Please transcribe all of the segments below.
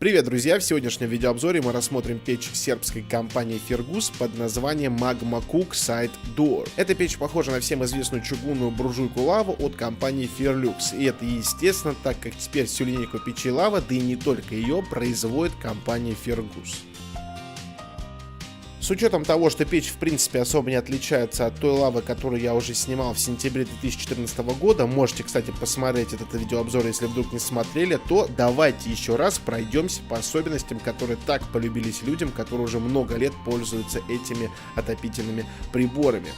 Привет, друзья! В сегодняшнем видеообзоре мы рассмотрим печь сербской компании Fergus под названием Magma Cook Side Door. Эта печь похожа на всем известную чугунную буржуйку лаву от компании Ferlux. И это естественно, так как теперь всю линейку печей лава, да и не только ее, производит компания Fergus. С учетом того, что печь в принципе особо не отличается от той лавы, которую я уже снимал в сентябре 2014 года, можете, кстати, посмотреть этот видеообзор, если вдруг не смотрели, то давайте еще раз пройдемся по особенностям, которые так полюбились людям, которые уже много лет пользуются этими отопительными приборами.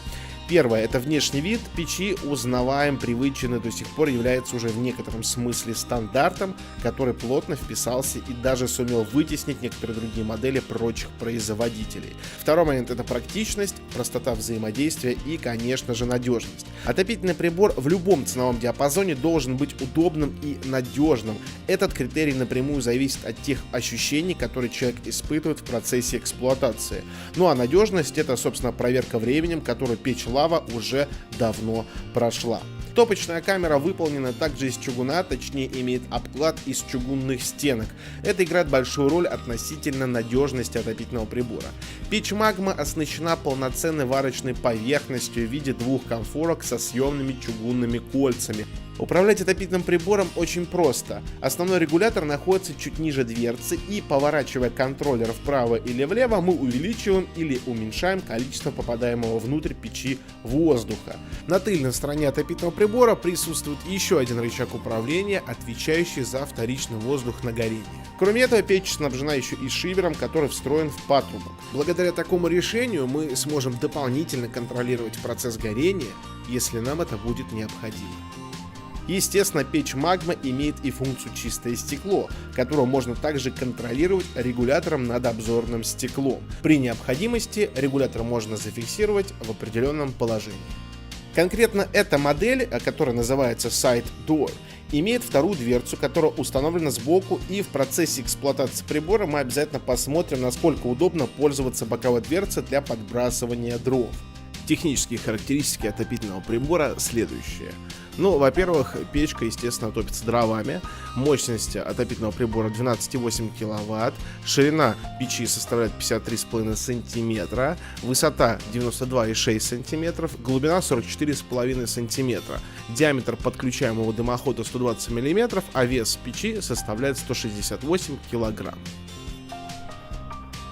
Первое — это внешний вид печи, узнаваем, привычный, до сих пор является уже в некотором смысле стандартом, который плотно вписался и даже сумел вытеснить некоторые другие модели прочих производителей. Второй момент — это практичность, простота взаимодействия и, конечно же, надежность. Отопительный прибор в любом ценовом диапазоне должен быть удобным и надежным. Этот критерий напрямую зависит от тех ощущений, которые человек испытывает в процессе эксплуатации. Ну а надежность — это, собственно, проверка временем, которую печь лава уже давно прошла. Топочная камера выполнена также из чугуна, точнее имеет обклад из чугунных стенок. Это играет большую роль относительно надежности отопительного прибора. Печь Magma оснащена полноценной варочной поверхностью в виде двух конфорок со съемными чугунными кольцами. Управлять отопительным прибором очень просто. Основной регулятор находится чуть ниже дверцы, и, поворачивая контроллер вправо или влево, мы увеличиваем или уменьшаем количество попадаемого внутрь печи воздуха. На тыльной стороне отопительного прибора присутствует еще один рычаг управления, отвечающий за вторичный воздух на горение. Кроме этого, печь снабжена еще и шивером, который встроен в патрубок. Благодаря такому решению мы сможем дополнительно контролировать процесс горения, если нам это будет необходимо. Естественно, печь Magma имеет и функцию чистое стекло, которое можно также контролировать регулятором над обзорным стеклом. При необходимости регулятор можно зафиксировать в определенном положении. Конкретно эта модель, которая называется Side Door, имеет вторую дверцу, которая установлена сбоку, и в процессе эксплуатации прибора мы обязательно посмотрим, насколько удобно пользоваться боковой дверцей для подбрасывания дров. Технические характеристики отопительного прибора следующие. Ну, во-первых, печка, естественно, топится дровами. Мощность отопительного прибора 12,8 кВт. Ширина печи составляет 53,5 см. Высота 92,6 см. Глубина 44,5 см. Диаметр подключаемого дымохода 120 мм, а вес печи составляет 168 кг.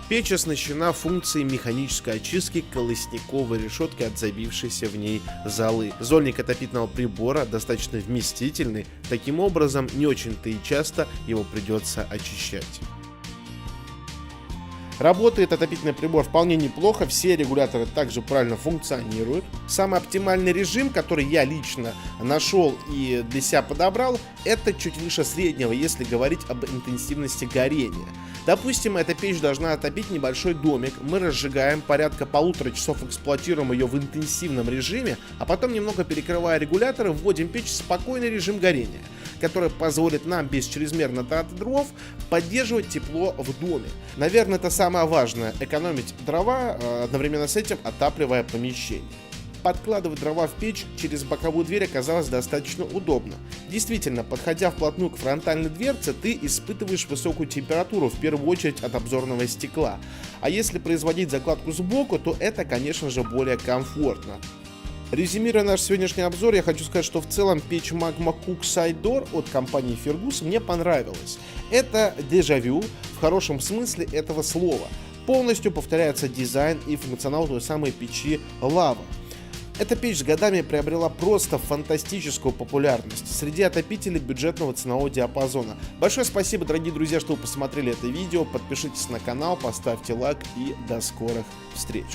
Печь оснащена функцией механической очистки колосниковой решетки от забившейся в ней золы. Зольник отопительного прибора достаточно вместительный, таким образом не очень-то и часто его придется очищать. Работает отопительный прибор вполне неплохо, все регуляторы также правильно функционируют. Самый оптимальный режим, который я лично нашел и для себя подобрал, это чуть выше среднего, если говорить об интенсивности горения. Допустим, эта печь должна отопить небольшой домик, мы разжигаем, порядка 1,5 часов эксплуатируем ее в интенсивном режиме, а потом, немного перекрывая регуляторы, вводим печь в спокойный режим горения, который позволит нам без чрезмерной траты дров поддерживать тепло в доме. Наверное, это самое важное — экономить дрова, одновременно с этим отапливая помещение. Подкладывать дрова в печь через боковую дверь оказалось достаточно удобно. Действительно, подходя вплотную к фронтальной дверце, ты испытываешь высокую температуру, в первую очередь от обзорного стекла. А если производить закладку сбоку, то это, конечно же, более комфортно. Резюмируя наш сегодняшний обзор, я хочу сказать, что в целом печь Magma Cook Side Door от компании Fergus мне понравилась. Это дежавю в хорошем смысле этого слова. Полностью повторяется дизайн и функционал той самой печи лава. Эта печь с годами приобрела просто фантастическую популярность среди отопителей бюджетного ценового диапазона. Большое спасибо, дорогие друзья, что вы посмотрели это видео. Подпишитесь на канал, поставьте лайк и до скорых встреч.